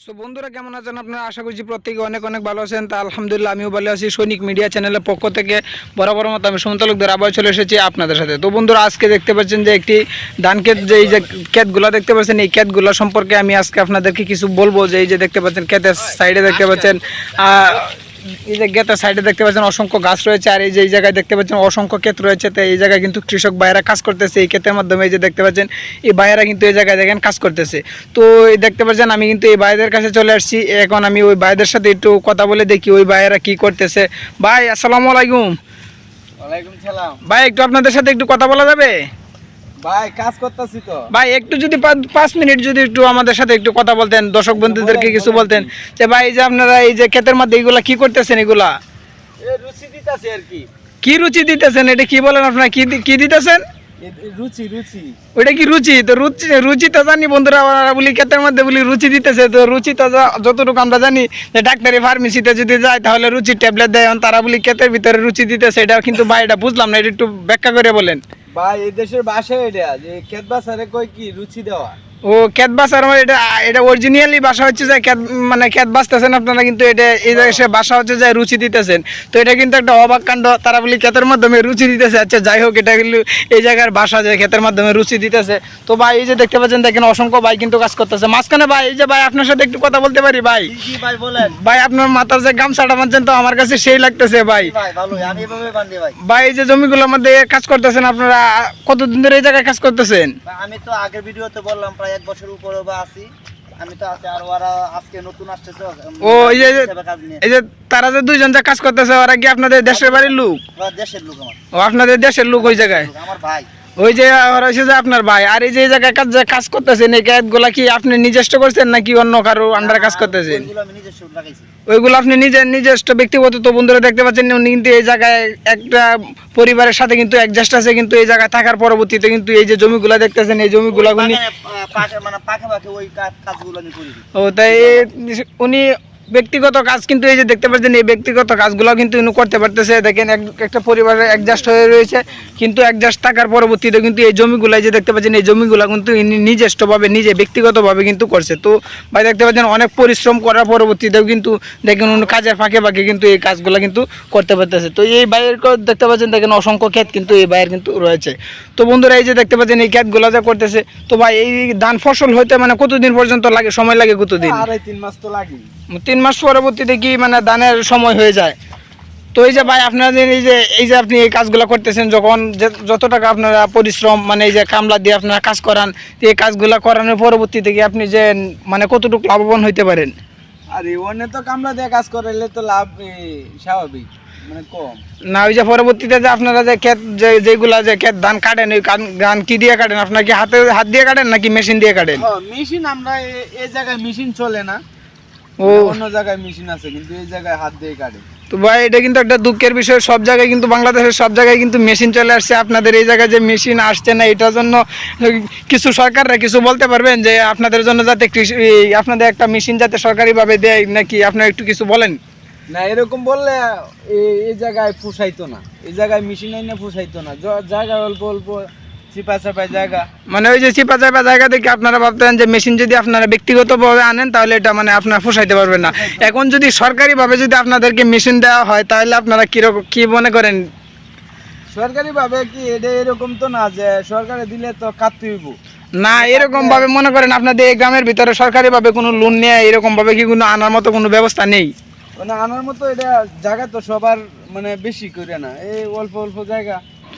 So বন্ধুরা কেমন আছেন আপনারা? আশা করছি প্রত্যেকে অনেক অনেক ভালো আছেন। তা আলহামদুলিল্লাহ আমিও ভালো আছি। সৈনিক মিডিয়া চ্যানেলের পক্ষ থেকে বরাবর মতো আমি সুমন তালুকদার আবার চলে এসেছি আপনাদের সাথে। তো বন্ধুরা আজকে দেখতে পাচ্ছেন যে একটি ধান ক্ষেত, যে এই যে ক্ষেতগুলো দেখতে পাচ্ছেন, এই ক্ষেতগুলো সম্পর্কে আমি আজকে আপনাদেরকে কিছু বলবো। যে এই যে দেখতে পাচ্ছেন ক্ষেতের সাইডে দেখতে পাচ্ছেন এই যে ক্ষেতের সাইডে দেখতে পাচ্ছেন অসংখ্য গাছ রয়েছে, আর এই যে এই জায়গায় দেখতে পাচ্ছেন অসংখ্য ক্ষেত রয়েছে। তো এই জায়গায় কিন্তু কৃষক ভাইয়েরা কাজ করতেছে এই ক্ষেতের মাধ্যমে। এই যে দেখতে পাচ্ছেন এই ভাইয়েরা কিন্তু এই জায়গায় দেখেন কাজ করতেছে। তো এই দেখতে পাচ্ছেন আমি কিন্তু এই ভাইদের কাছে চলে আসছি। এখন আমি ওই ভাইদের সাথে একটু কথা বলে দেখি ওই ভাইয়েরা কি করতেছে। ভাই আসসালামু আলাইকুম। ওয়ালাইকুম সালাম। ভাই একটু আপনাদের সাথে একটু কথা বলা যাবে? ভাই কাজ করতেছি তো। ভাই একটু যদি 5 মিনিট যদি একটু আমাদের সাথে একটু কথা বলতেন, দর্শক বন্ধুদেরকে কিছু বলতেন যে ভাই এই যে আপনারা এই যে ক্ষেতের মধ্যে এগুলা কি করতেছেন, এগুলা রুচি দিতেছে আর কি। কি রুচি দিতেছেন? এটা কি বলেন আপনারা? কি দিতেছেন? রুচি রুচি ওইটা কি রুচি? তো রুচি তো জানি বন্ধুরা, ওরা বলি ক্ষেতের মধ্যে বলি রুচি দিতেছে। তো রুচি তো যতটুকু আমরা জানি যে ডাক্তারি ফার্মেসিতে যদি যায় তাহলে রুচির ট্যাবলেট দেয়, তারা বলি ক্ষেতের ভিতরে রুচি দিতেছে। এটা কিন্তু ভাই এটা বুঝলাম না, এটা একটু ব্যাখ্যা করে বলেন। ভাই এই দেশের ভাষা এটা যে ক্ষেত বাসারে কই কি রুচি দেওয়া। ও ক্ষেত বাসার মানে এটা এটা অরিজিনালি ভাষা হচ্ছে যে ক্ষেত, মানে ক্ষেত বাঁচতেছেন আপনারা, কিন্তু এটা এই দেশে ভাষা হচ্ছে যে রুচি দিতেছেন। তো এটা কিন্তু একটা অবাক কাণ্ড, তারা বলি ক্ষেতের মাধ্যমে রুচি দিতেছে। আচ্ছা যাই হোক, এটা কিন্তু এই জায়গার ভাষা যে ক্ষেতের মাধ্যমে রুচি দিতেছে। তো ভাই এই যে দেখতে পাচ্ছেন, দেখেন অসংখ্য ভাই কিন্তু কাজ করতেছে মাঝখানে। ভাই এই যে ভাই আপনার সাথে একটু কথা বলতে পারি ভাই? কি ভাই বলেন। ভাই আপনার মাথার যে গামছাটা বাঁধছেন তো আমার কাছে সেই লাগতেছে ভাই। ভাই ভালো, আমি এভাবে বান্ধি ভাই। ভাই এই যে জমিগুলোর মধ্যে কাজ করতেছেন আপনারা, কতদিন ধরে এই জায়গায় কাজ করতেছেন? আমি তো আগের ভিডিওতে বললাম প্রায় 1 বছর উপরে বা আছি। আমি তো আছি, আর ওরা আজকে নতুন আসতেছে। ও এই যে তারা যে দুইজন যা কাজ করতেছে, ওরা কি আপনাদের দেশের বাড়ির লোক? দেশের লোক আমার। ও আপনাদের দেশের লোক ওই জায়গায়? আমার ভাই। ওই যে ওরা হচ্ছে যে আপনার ভাই। আর এই যে এই জায়গায় কাজ করতেছেন, এই কাজগুলা কি আপনি নিজস্ব করছেন নাকি অন্য কারো আন্ডারে কাজ করতেছেন? ওইগুলো আমি নিজস্ব লাগাইছি। ওইগুলো আপনি নিজস্ব ব্যক্তিগত। তো বন্ধুরা দেখতে পাচ্ছেন উনি কিন্তু এই জায়গায় একটা পরিবারের সাথে কিন্তু অ্যাডজাস্ট আছে, কিন্তু এই জায়গায় থাকার পরবর্তীতে কিন্তু এই যে জমিগুলা দেখতেছেন, এই জমিগুলা উনি মানে পাখাপাখি ওই কাজগুলো আমি করি। ও তাই উনি ব্যক্তিগত কাজ কিন্তু এই যে দেখতে পাচ্ছেন, এই ব্যক্তিগত কাজগুলো কিন্তু উনি করতে পারতেছে। দেখেন একটা পরিবারে অ্যাডজাস্ট হয়ে রয়েছে, কিন্তু অ্যাডজাস্ট থাকার পরবর্তীতে কিন্তু এই জমিগুলো যে দেখতে পাচ্ছেন, এই জমিগুলো কিন্তু ইনি নিজস্বভাবে নিজে ব্যক্তিগতভাবে কিন্তু করছে। তো ভাই দেখতে পাচ্ছেন অনেক পরিশ্রম করার পরবর্তীতেও কিন্তু দেখেন উনি কাজের ফাঁকে ফাঁকে কিন্তু এই কাজগুলো কিন্তু করতে পারতেছে। তো এই ভাইয়ের দেখতে পাচ্ছেন, দেখেন অসংখ্য ক্ষেত কিন্তু এই ভাইয়ের কিন্তু রয়েছে। তো বন্ধুরা এই যে দেখতে পাচ্ছেন এই ক্ষেতগুলো যা করতেছে, তো ভাই এই ধান ফসল হইতে মানে কতদিন পর্যন্ত লাগে, সময় লাগে কতদিন? 2.5-3 মাস তো লাগে। 3 মাস পরবর্তীতে কি মানে ধানের সময় হয়ে যায়? তো এই যে ভাই আপনাদের এই যে আপনি এই কাজগুলো করতেছেন, যখন যত টাকা আপনারা পরিশ্রম মানে এই যে কামলা দিয়ে আপনারা কাজ করান, এই কাজগুলো করানোর পরবর্তীতে কি আপনি যে মানে কতটুকু লাভবান হইতে পারেন? আরে ওনে তো কামলা দিয়ে কাজ করলে তো লাভ স্বাভাবিক, মানে কম না। ওই যে পরবর্তীতে যে আপনারা যে ক্ষেত যেগুলা যে ক্ষেত ধান কাটেন, ওই ধান কি দিয়ে কাটেন? আপনার কি হাত দিয়ে কাটেন নাকি মেশিন দিয়ে কাটেন? মেশিন, আমরা এই জায়গায় মেশিন চলে না। ও অন্য জায়গায় মেশিন আছে, কিন্তু এই জায়গায় হাত দিয়ে কাটে। তো ভাই এটা কিন্তু একটা দুঃখের বিষয়, সব জায়গায় কিন্তু বাংলাদেশের সব জায়গায় কিন্তু মেশিন চলে আসছে, আপনাদের এই জায়গায় যে মেশিন আসছে না, এটার জন্য কিছু সরকাররা কিছু বলতে পারবেন যে আপনাদের জন্য যাতে আপনাদের একটা মেশিন যাতে সরকারিভাবে দেয় নাকি? আপনারা একটু কিছু বলেন না। এরকম বললে এই জায়গায় পোষাইতো না, এই জায়গায় মেশিন আইনে পোষাইতো না। জায়গা অল্প অল্প চিপা চাপা জায়গা, মানে ওই যে চিপা চাপা জায়গা দেখে আপনারা ভাবতেন যে মেশিন যদি আপনারা ব্যক্তিগতভাবে আনেন তাহলে এটা মানে আপনারা পোষাইতে পারবেন না। এখন যদি সরকারিভাবে যদি আপনাদেরকে মেশিন দেওয়া হয় তাহলে আপনারা কি মনে করেন? সরকারি ভাবে কি এটা এরকম তো না যে সরকারে দিলে তো কাটতে হইব না। এরকম ভাবে মনে করেন আপনাদের এই গ্রামের ভিতরে সরকারিভাবে কোনো লোন নিয়ে এরকম ভাবে কি কোনো আনার মতো কোনো ব্যবস্থা নেই? মানে আনার মতো এটা জায়গা তো সবার মানে বেশি করে না, এই অল্প অল্প জায়গা,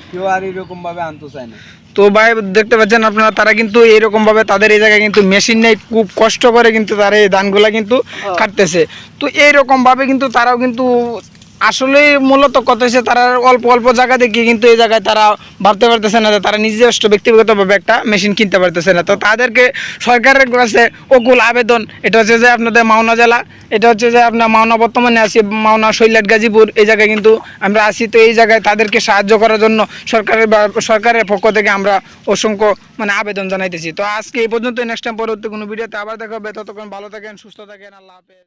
কেউ আর এরকম ভাবে আনতে চায় না। তো ভাই দেখতে পাচ্ছেন আপনারা, তারা কিন্তু এইরকম ভাবে তাদের এই জায়গায় কিন্তু মেশিন নেই, খুব কষ্ট করে কিন্তু তারা এই ধানগুলা কিন্তু কাটতেছে। তো এইরকম ভাবে কিন্তু তারাও কিন্তু আসলে মূলত কথা হচ্ছে তারা অল্প অল্প জায়গা দেখে কিন্তু এই জায়গায় তারা ভাবতে পারতেছে না যে তারা নিজস্ব ব্যক্তিগতভাবে একটা মেশিন কিনতে পারতেছে না। তো তাদেরকে সরকারের কাছে অকুল আবেদন, এটা হচ্ছে যে আপনাদের মাওনা জেলা, এটা হচ্ছে যে আপনার মাওনা, বর্তমানে আছি মাওনা, শৈলাট, গাজীপুর এই জায়গায় কিন্তু আমরা আছি। তো এই জায়গায় তাদেরকে সাহায্য করার জন্য সরকারের পক্ষ থেকে আমরা অসংখ্য মানে আবেদন জানাইতেছি। তো আজকে এই পর্যন্ত, নেক্সট টাইম পরবর্তী কোনো ভিডিওতে আবার দেখা হবে। ততক্ষণ ভালো থাকেন, সুস্থ থাকেন, আল্লাহ হাফেজ।